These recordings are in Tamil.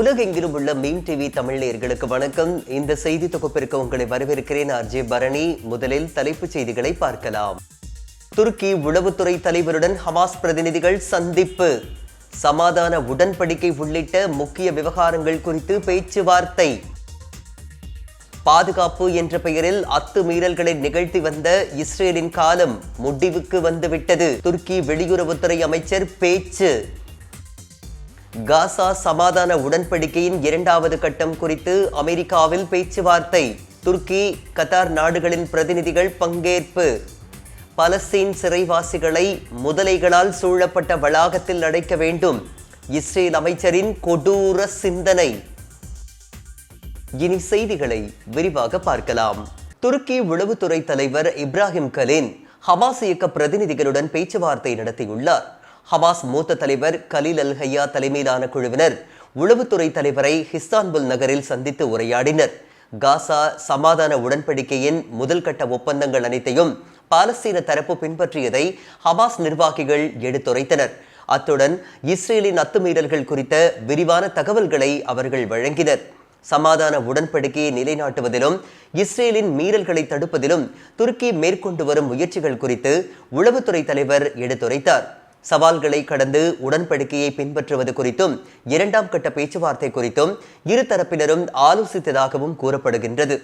உலகெங்கிலும் உள்ள மீம் டிவி தமிழ் நேயர்களுக்கு வணக்கம். இந்த செய்தி தொகுப்பிற்கு உங்களை வரவேற்கிறேன். ஆர்ஜே பரணி. முதலில் தலைப்புச் செய்திகளை பார்க்கலாம். துருக்கி உளவுத்துறை தலைவருடன் ஹமாஸ் பிரதிநிதிகள் சந்திப்பு. சமாதான உடன்படிக்கை உள்ளிட்ட முக்கிய விவகாரங்கள் குறித்து பேச்சுவார்த்தை. பாதுகாப்பு என்ற பெயரில் அத்துமீறல்களை நிகழ்த்தி வந்த இஸ்ரேலின் காலம் முடிவுக்கு வந்துவிட்டது. துருக்கி வெளியுறவுத்துறை அமைச்சர் பேச்சு. காசா சமாதான உடன்படிக்கையின் 2வது கட்டம் குறித்து அமெரிக்காவில் பேச்சுவார்த்தை. துருக்கி, கத்தார் நாடுகளின் பிரதிநிதிகள் பங்கேற்பு. பலஸ்தீன் சிறைவாசிகளை முதலைகளால் சூழப்பட்ட வளாகத்தில் அடைக்க வேண்டும். இஸ்ரேல் அமைச்சரின் கொடூர சிந்தனை. இனி செய்திகளை விரிவாக பார்க்கலாம். துருக்கி உளவுத்துறை தலைவர் இப்ராஹிம் கலீன் ஹமாஸ் இயக்க பிரதிநிதிகளுடன் பேச்சுவார்த்தை நடத்தியுள்ளார். ஹமாஸ் மூத்த தலைவர் கலீல் அல் ஹையா தலைமையிலான குழுவினர் உளவுத்துறை தலைவரை இஸ்தான்புல் நகரில் சந்தித்து உரையாடினர். காசா சமாதான உடன்படிக்கையின் முதல் கட்ட ஒப்பந்தங்கள் அனைத்தையும் பாலஸ்தீன தரப்பு பின்பற்றியதை ஹமாஸ் நிர்வாகிகள் எடுத்துரைத்தனர். அத்துடன் இஸ்ரேலின் அத்துமீறல்கள் குறித்த விரிவான தகவல்களை அவர்கள் வழங்கினர். சமாதான உடன்படிக்கையை நிலைநாட்டுவதிலும் இஸ்ரேலின் மீறல்களை தடுப்பதிலும் துருக்கி மேற்கொண்டு வரும் முயற்சிகள் குறித்து உளவுத்துறை தலைவர் எடுத்துரைத்தார். சவால்களை கடந்து உடன்படிக்கையை பின்பற்றுவது குறித்தும் 2ஆம் கட்ட பேச்சுவார்த்தை குறித்தும் இரு தரப்பினரும் ஆலோசித்ததாகவும் கூறப்படுகின்றது.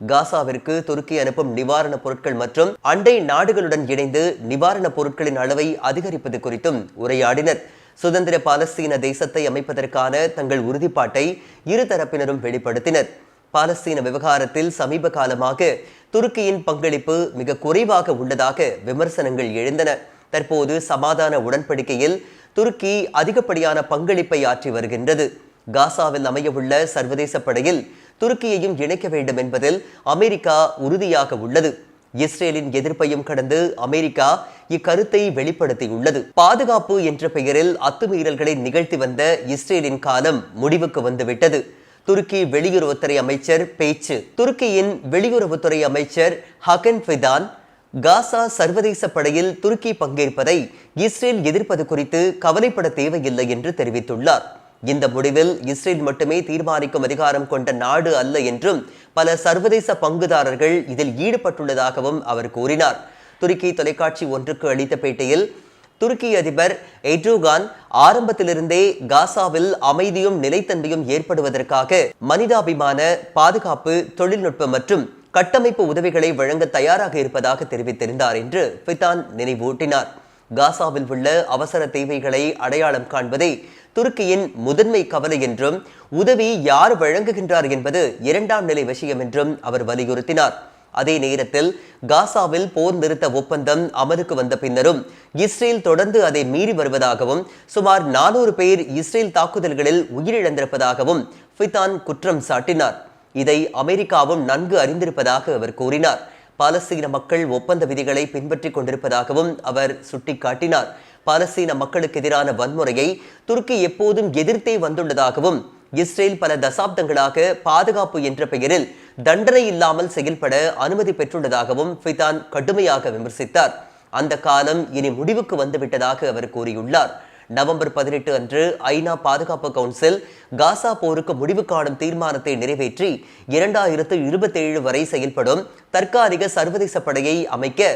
காசாவிற்கு துருக்கி அனுப்பும் நிவாரணப் பொருட்கள் மற்றும் அண்டை நாடுகளுடன் இணைந்து நிவாரணப் பொருட்களின் அளவை அதிகரிப்பது குறித்தும் உரையாடினர். சுதந்திர பாலஸ்தீன தேசத்தை அமைப்பதற்கான தங்கள் உறுதிப்பாட்டை இரு தரப்பினரும் வெளிப்படுத்தினர். பாலஸ்தீன விவகாரத்தில் சமீப காலமாக துருக்கியின் பங்களிப்பு மிக குறைவாக உள்ளதாக விமர்சனங்கள் எழுந்தன. தற்போது சமாதான உடன்படிக்கையில் துருக்கி அதிகப்படியான பங்களிப்பை ஆற்றி வருகின்றது. காசாவில் அமையவுள்ள சர்வதேச படையில் துருக்கியையும் இணைக்க வேண்டும் என்பதில் அமெரிக்கா உறுதியாக உள்ளது. இஸ்ரேலின் எதிர்ப்பையும் கடந்து அமெரிக்கா இக்கருத்தை வெளிப்படுத்தியுள்ளது. பாதுகாப்பு என்ற பெயரில் அத்துமீறல்களை நிகழ்த்தி வந்த இஸ்ரேலின் காலம் முடிவுக்கு வந்துவிட்டது. துருக்கி வெளியுறவுத்துறை அமைச்சர் பேச்சு. துருக்கியின் வெளியுறவுத்துறை அமைச்சர் ஹகன் ஃபிதான் காசா சர்வதேச படையில் துருக்கி பங்கேற்பதை இஸ்ரேல் எதிர்ப்பது குறித்து கவலைப்பட தேவையில்லை என்று தெரிவித்துள்ளார். இந்த முடிவில் இஸ்ரேல் மட்டுமே தீர்மானிக்கும் அதிகாரம் கொண்ட நாடு அல்ல என்றும் பல சர்வதேச பங்குதாரர்கள் இதில் ஈடுபட்டுள்ளதாகவும் அவர் கூறினார். துருக்கி தொலைக்காட்சி ஒன்றுக்கு அளித்த பேட்டியில் துருக்கி அதிபர் எர்டோகான் ஆரம்பத்திலிருந்தே காசாவில் அமைதியும் நிலைத்தன்மையும் ஏற்படுவதற்காக மனிதாபிமான, பாதுகாப்பு, தொழில்நுட்ப மற்றும் கட்டமைப்பு உதவிகளை வழங்க தயாராக இருப்பதாக தெரிவித்திருந்தார் என்று ஃபிதான் நினைவூட்டினார். காசாவில் உள்ள அவசர தேவைகளை அடையாளம் காண்பதே துருக்கியின் முதன்மை கவலை என்றும் உதவி யார் வழங்குகின்றார் என்பது 2ஆம் நிலை விஷயம் என்றும் அவர் வலியுறுத்தினார். அதே நேரத்தில் காசாவில் போர் நிறுத்த ஒப்பந்தம் அமலுக்கு வந்த பின்னரும் இஸ்ரேல் தொடர்ந்து அதை மீறி வருவதாகவும் சுமார் 400 பேர் இஸ்ரேல் தாக்குதல்களில் உயிரிழந்திருப்பதாகவும் ஃபிதான் குற்றம் சாட்டினார். இதை அமெரிக்காவும் நன்கு அறிந்திருப்பதாக அவர் கூறினார். பாலஸ்தீன மக்கள் ஒப்பந்த விதிகளை பின்பற்றிக் கொண்டிருப்பதாகவும் அவர் சுட்டிக்காட்டினார். பாலஸ்தீன மக்களுக்கு எதிரான வன்முறையை துருக்கி எப்போதும் எதிர்த்தே வந்துள்ளதாகவும் இஸ்ரேல் பல தசாப்தங்களாக பாதுகாப்பு என்ற பெயரில் தண்டனை இல்லாமல் செயல்பட அனுமதி பெற்றுள்ளதாகவும் ஃபிதான் கடுமையாக விமர்சித்தார். அந்த காலம் இனி முடிவுக்கு வந்துவிட்டதாக அவர் கூறியுள்ளார். நவம்பர் 18 அன்று ஐநா பாதுகாப்பு கவுன்சில் காசா போருக்கு முடிவு காணும் தீர்மானத்தை நிறைவேற்றி 2027 வரை செயல்படும் தற்காலிக சர்வதேச படையை அமைக்க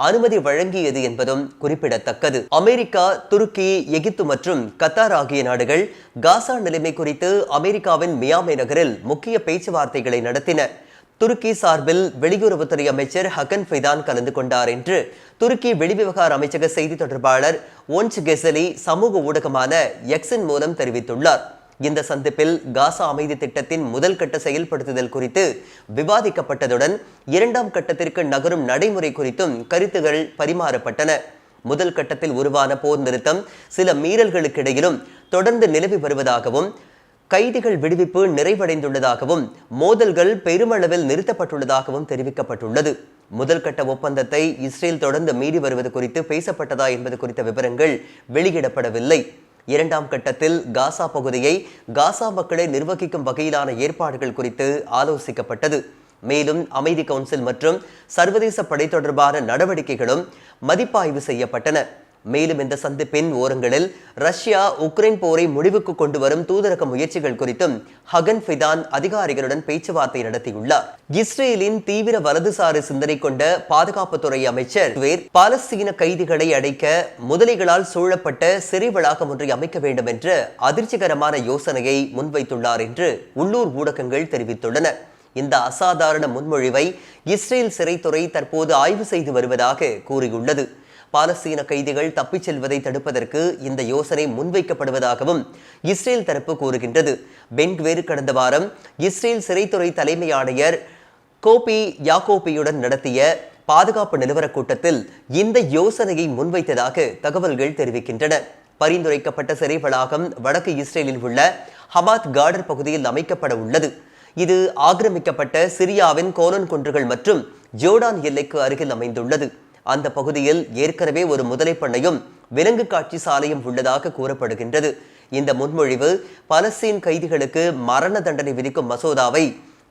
அனுமதி வழங்கியது என்பதும் குறிப்பிடத்தக்கது. அமெரிக்கா, துருக்கி, எகிப்து மற்றும் கத்தார் ஆகிய நாடுகள் காசா நிலைமை குறித்து அமெரிக்காவின் மியாமி நகரில் முக்கிய பேச்சுவார்த்தைகளை நடத்தின. துருக்கி சார்பில் வெளியுறவுத்துறை அமைச்சர் ஹகன் ஃபிதான் கலந்து கொண்டார் என்று துருக்கி வெளிவிவகார அமைச்சக செய்தி தொடர்பாளர் ஒன்ச் கெசலி சமூக ஊடகமான எக்ஸின் மூலம் தெரிவித்துள்ளார். இந்த சந்திப்பில் காசா அமைதி திட்டத்தின் முதல் கட்ட செயல்படுத்துதல் குறித்து விவாதிக்கப்பட்டதுடன் 2ஆம் கட்டத்திற்கு நகரும் நடைமுறை குறித்தும் கருத்துகள் பரிமாறப்பட்டன. முதல் கட்டத்தில் உருவான போர் நிறுத்தம் சில மீறல்களுக்கிடையிலும் தொடர்ந்து நிலவி வருவதாகவும் கைதிகள் விடுவிப்பு நிறைவடைந்துள்ளதாகவும் மோதல்கள் பெருமளவில் நிறுத்தப்பட்டுள்ளதாகவும் தெரிவிக்கப்பட்டுள்ளது. முதல் கட்ட ஒப்பந்தத்தை இஸ்ரேல் தொடர்ந்து மீறி வருவது குறித்து பேசப்பட்டதா என்பது குறித்த விவரங்கள் வெளியிடப்படவில்லை. 2ஆம் கட்டத்தில் காசா பகுதியை காசா மக்களை நிர்வகிக்கும் வகையிலான ஏற்பாடுகள் குறித்து ஆலோசிக்கப்பட்டது. மேலும் அமைதி கவுன்சில் மற்றும் சர்வதேச படை தொடர்பான நடவடிக்கைகளும் மதிப்பாய்வு செய்யப்பட்டன. மேலும் இந்த சந்திப்பின் ஓரங்களில் ரஷ்யா உக்ரைன் போரை முடிவுக்கு கொண்டு வரும் தூதரக முயற்சிகள் குறித்தும் ஹகன் ஃபிதான் அதிகாரிகளுடன் பேச்சுவார்த்தை நடத்தியுள்ளார். இஸ்ரேலின் தீவிர வலதுசாரி சிந்தனை கொண்ட பாதுகாப்புத்துறை அமைச்சர் பாலஸ்தீன கைதிகளை அடைக்க முதலைகளால் சூழப்பட்ட சிறை வளாகம் ஒன்றை அமைக்க வேண்டும் என்ற அதிர்ச்சிகரமான யோசனையை முன்வைத்துள்ளார் என்று உள்ளூர் ஊடகங்கள் தெரிவித்துள்ளன. இந்த அசாதாரண முன்மொழிவை இஸ்ரேல் சிறைத்துறை தற்போது ஆய்வு செய்து வருவதாக கூறியுள்ளது. பாலஸ்தீன கைதிகள் தப்பிச் செல்வதை தடுப்பதற்கு இந்த யோசனை முன்வைக்கப்படுவதாகவும் இஸ்ரேல் தரப்பு கூறுகின்றது. பென்க்வேர் கடந்த வாரம் இஸ்ரேல் சிறைத்துறை தலைமை ஆணையர் கோபி யாக்கோபியுடன் நடத்திய பாதுகாப்பு நிலவர கூட்டத்தில் இந்த யோசனையை முன்வைத்ததாக தகவல்கள் தெரிவிக்கின்றன. பரிந்துரைக்கப்பட்ட சிறை வளாகம் வடக்கு இஸ்ரேலில் உள்ள ஹமாத் கார்டர் பகுதியில் அமைக்கப்பட உள்ளது. இது ஆக்கிரமிக்கப்பட்ட சிரியாவின் கோலன் குன்றுகள் மற்றும் ஜோர்டான் எல்லைக்கு அருகில் அமைந்துள்ளது. அந்த பகுதியில் ஏற்கனவே ஒரு முதலை பண்ணையும் விலங்கு காட்சி சாலையும் உள்ளதாக கூறப்படுகின்றது. இந்த முன்மொழிவு பாலஸ்தீன் கைதிகளுக்கு மரண தண்டனை விதிக்கும் மசோதாவை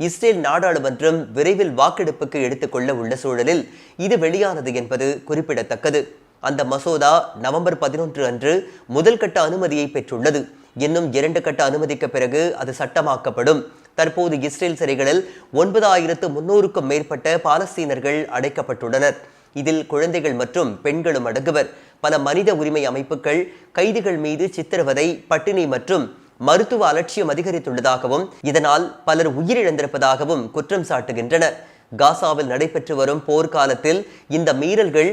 இஸ்ரேல் நாடாளுமன்றம் விரைவில் வாக்கெடுப்புக்கு எடுத்துக்கொள்ள உள்ள சூழலில் இது வெளியானது என்பது குறிப்பிடத்தக்கது. அந்த மசோதா நவம்பர் 11 அன்று முதல் கட்ட அனுமதியை பெற்றுள்ளது. இன்னும் 2 கட்ட அனுமதிக்கு பிறகு அது சட்டமாக்கப்படும். தற்போது இஸ்ரேல் சிறைகளில் 9300க்கும் மேற்பட்ட பாலஸ்தீனர்கள் அடைக்கப்பட்டுள்ளனர். இதில் குழந்தைகள் மற்றும் பெண்களும் அடங்குவர். பல மனித உரிமை அமைப்புகள் கைதிகள் மீது சித்திரவதை, பட்டினி மற்றும் மருத்துவ அலட்சியம் அதிகரித்துள்ளதாகவும் இதனால் பலர் உயிரிழந்திருப்பதாகவும் குற்றம் சாட்டுகின்றன. காசாவில் நடைபெற்று வரும் போர்க்காலத்தில் இந்த மீறல்கள்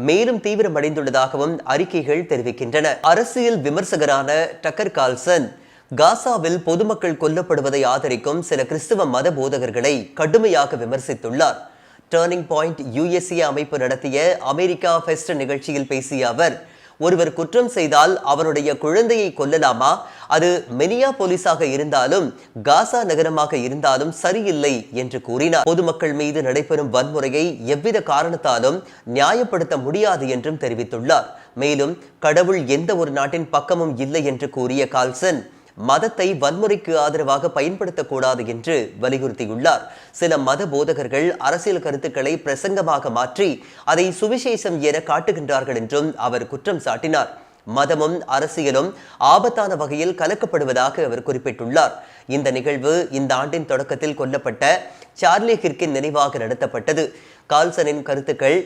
மேலும் தீவிரமடைந்துள்ளதாகவும் அறிக்கைகள் தெரிவிக்கின்றன. அரசியல் விமர்சகரான டக்கர் கால்சன் காசாவில் பொதுமக்கள் கொல்லப்படுவதை ஆதரிக்கும் சில கிறிஸ்தவ மத போதகர்களை கடுமையாக விமர்சித்துள்ளார். டர்னிங் பாயிண்ட் USA அமைப்பு நடத்திய அமெரிக்கா ஃபெஸ்ட் நிகழ்ச்சியில் பேசிய அவர், ஒருவர் குற்றம் செய்தால் அவருடைய குழந்தையை கொல்லலாமா? அது மினியாபோலிஸாக இருந்தாலும் காசா நகரமாக இருந்தாலும் சரியில்லை என்று கூறினார். பொதுமக்கள் மீது நடைபெறும் வன்முறையை எவ்வித காரணத்தாலும் நியாயப்படுத்த முடியாது என்றும் தெரிவித்துள்ளார். மேலும் கடவுள் எந்த ஒரு நாட்டின் பக்கமும் இல்லை என்று கூறிய கால்சன் மதத்தை வன்முறைக்கு ஆதரவாக பயன்படுத்தக்கூடாது என்று வலியுறுத்தியுள்ளார். சில மத போதகர்கள் அரசியல் கருத்துக்களை பிரசங்கமாக மாற்றி அதை சுவிசேஷம் என காட்டுகின்றார்கள் என்றும் அவர் குற்றம் சாட்டினார். மதமும் அரசியலும் ஆபத்தான வகையில் கலக்கப்படுவதாக அவர் குறிப்பிட்டுள்ளார். இந்த நிகழ்வு இந்த ஆண்டின் தொடக்கத்தில் கொல்லப்பட்ட சார்லி கிர்கின் நினைவாக நடத்தப்பட்டது. கால்சனின் கருத்துக்கள்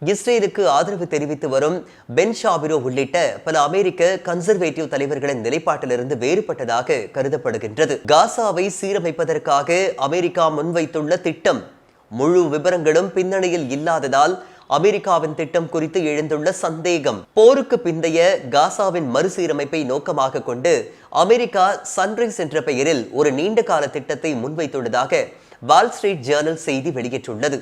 இஸ்ரேலுக்கு ஆதரவு தெரிவித்து வரும் பென் ஷாபிரோ உள்ளிட்ட பல அமெரிக்க கன்சர்வேட்டிவ் தலைவர்களின் நிலைப்பாட்டிலிருந்து வேறுபட்டதாக கருதப்படுகின்றது. காசாவை சீரமைப்பதற்காக அமெரிக்கா முன்வைத்துள்ள திட்டம் முழு விவரங்களும் பின்னணியில் இல்லாததால் அமெரிக்காவின் திட்டம் குறித்து எழுந்துள்ள சந்தேகம். போருக்கு பிந்தைய காசாவின் மறுசீரமைப்பை நோக்கமாக கொண்டு அமெரிக்கா சன்ரைஸ் என்ற பெயரில் ஒரு நீண்ட கால திட்டத்தை முன்வைத்துள்ளதாக வால் ஸ்ட்ரீட் ஜேர்னல் செய்தி வெளியிட்டுள்ளது.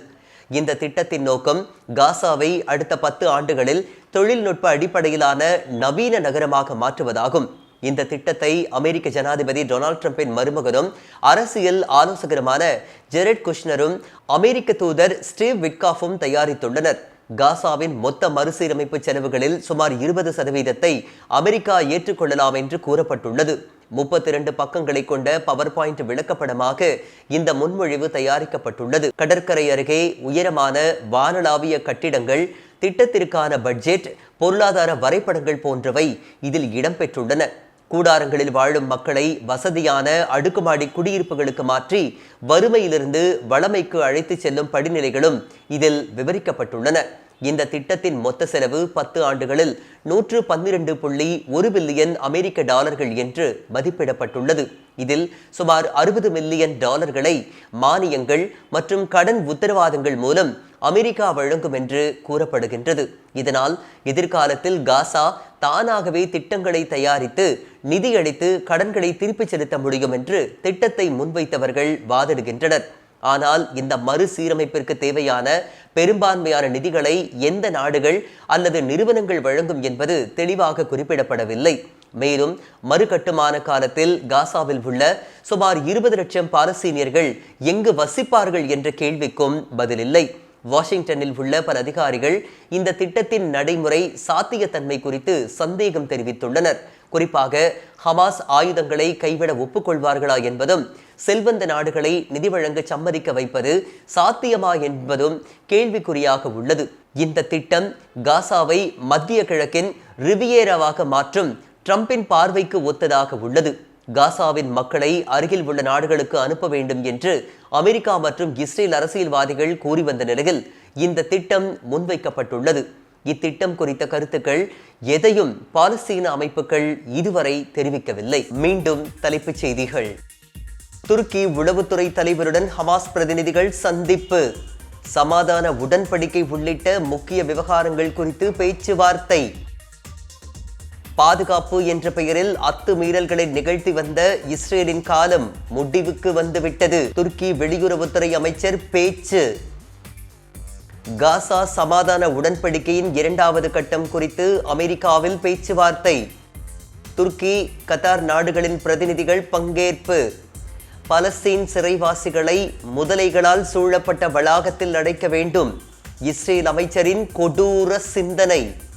இந்த திட்டத்தின் நோக்கம் காசாவை அடுத்த 10 ஆண்டுகளில் தொழில்நுட்ப அடிப்படையிலான நவீன நகரமாக மாற்றுவதாகும். இந்த திட்டத்தை அமெரிக்க ஜனாதிபதி டொனால்ட் ட்ரம்பின் மருமகனும் அரசியல் ஆலோசகருமான ஜெரட் குஷ்னரும் அமெரிக்க தூதர் ஸ்டீவ் விட்காஃபும் தயாரித்துள்ளனர். காசாவின் மொத்த மறுசீரமைப்பு செலவுகளில் சுமார் 20% அமெரிக்கா ஏற்றுக்கொள்ளலாம் என்று கூறப்பட்டுள்ளது. 32 பக்கங்களை கொண்ட பவர் பாயிண்ட் விளக்கப்படமாக இந்த முன்மொழிவு தயாரிக்கப்பட்டுள்ளது. கடற்கரை அருகே உயரமான வானளாவிய கட்டிடங்கள், திட்டத்திற்கான பட்ஜெட், பொருளாதார வரைபடங்கள் போன்றவை இதில் இடம்பெற்றுள்ளன. கூடாரங்களில் வாழும் மக்களை வசதியான அடுக்குமாடி குடியிருப்புகளுக்கு மாற்றி வறுமையிலிருந்து வளமைக்கு அழைத்து செல்லும் படிநிலைகளும் இதில் விவரிக்கப்பட்டுள்ளன. இந்த திட்டத்தின் மொத்த செலவு 10 ஆண்டுகளில் 112.1 பில்லியன் அமெரிக்க டாலர்கள் என்று மதிப்பிடப்பட்டுள்ளது. இதில் சுமார் 60 மில்லியன் டாலர்களை மானியங்கள் மற்றும் கடன் உத்தரவாதங்கள் மூலம் அமெரிக்கா வழங்கும் என்று கூறப்படுகின்றது. இதனால் எதிர்காலத்தில் காசா தானாகவே திட்டங்களை தயாரித்து நிதியளித்து கடன்களை திருப்பிச் செலுத்த முடியும் என்று திட்டத்தை முன்வைத்தவர்கள் வாதிடுகின்றனர். ஆனால் இந்த மறுசீரமைப்பிற்கு தேவையான பெரும்பான்மையான நிதிகளை எந்த நாடுகள் அல்லது நிறுவனங்கள் வழங்கும் என்பது தெளிவாக குறிப்பிடப்படவில்லை. மேலும் மறுகட்டுமான காலத்தில் காசாவில் உள்ள சுமார் 20 லட்சம் பாலஸ்தீனியர்கள் எங்கு வசிப்பார்கள் என்ற கேள்விக்கும் பதிலில்லை. வாஷிங்டனில் உள்ள பல அதிகாரிகள் இந்த திட்டத்தின் நடைமுறை சாத்தியத்தன்மை குறித்து சந்தேகம் தெரிவித்துள்ளனர். குறிப்பாக ஹமாஸ் ஆயுதங்களை கைவிட ஒப்புக்கொள்வார்களா என்பதும், செல்வந்த நாடுகளை நிதி வழங்க சம்மதிக்க வைப்பது சாத்தியமா என்பதும் கேள்விக்குறியாக உள்ளது. இந்த திட்டம் காசாவை மத்திய கிழக்கின் ரிவியேராவாக மாற்றும் ட்ரம்பின் பார்வைக்கு ஒத்ததாக உள்ளது. காசாவின் மக்களை அருகில் உள்ள நாடுகளுக்கு அனுப்ப வேண்டும் என்று அமெரிக்கா மற்றும் இஸ்ரேல் அரசியல்வாதிகள் கூறி வந்த நிலையில் இந்த திட்டம் முன்வைக்கப்பட்டுள்ளது. இத்திட்டம் குறித்த கருத்துக்கள் எதையும் பாலஸ்தீன அமைப்புகள் இதுவரை தெரிவிக்கவில்லை. மீண்டும் தலைப்புச் செய்திகள். துருக்கி உளவுத்துறை தலைவருடன் ஹமாஸ் பிரதிநிதிகள் சந்திப்பு. சமாதான உடன்படிக்கை உள்ளிட்ட முக்கிய விவகாரங்கள் குறித்து பேச்சுவார்த்தை. பாதுகாப்பு என்ற பெயரில் அத்துமீறல்களை நிகழ்த்தி வந்த இஸ்ரேலின் காலம் முடிவுக்கு வந்துவிட்டது. துருக்கி வெளியுறவுத்துறை அமைச்சர் பேச்சு. காசா சமாதான உடன்படிக்கையின் 2வது கட்டம் குறித்து அமெரிக்காவில் பேச்சுவார்த்தை. துருக்கி, கத்தார் நாடுகளின் பிரதிநிதிகள் பங்கேற்பு. பலஸ்தீன் சிறைவாசிகளை முதலைகளால் சூழப்பட்ட வளாகத்தில் அடைக்க வேண்டும். இஸ்ரேல் அமைச்சரின் கொடூர சிந்தனை.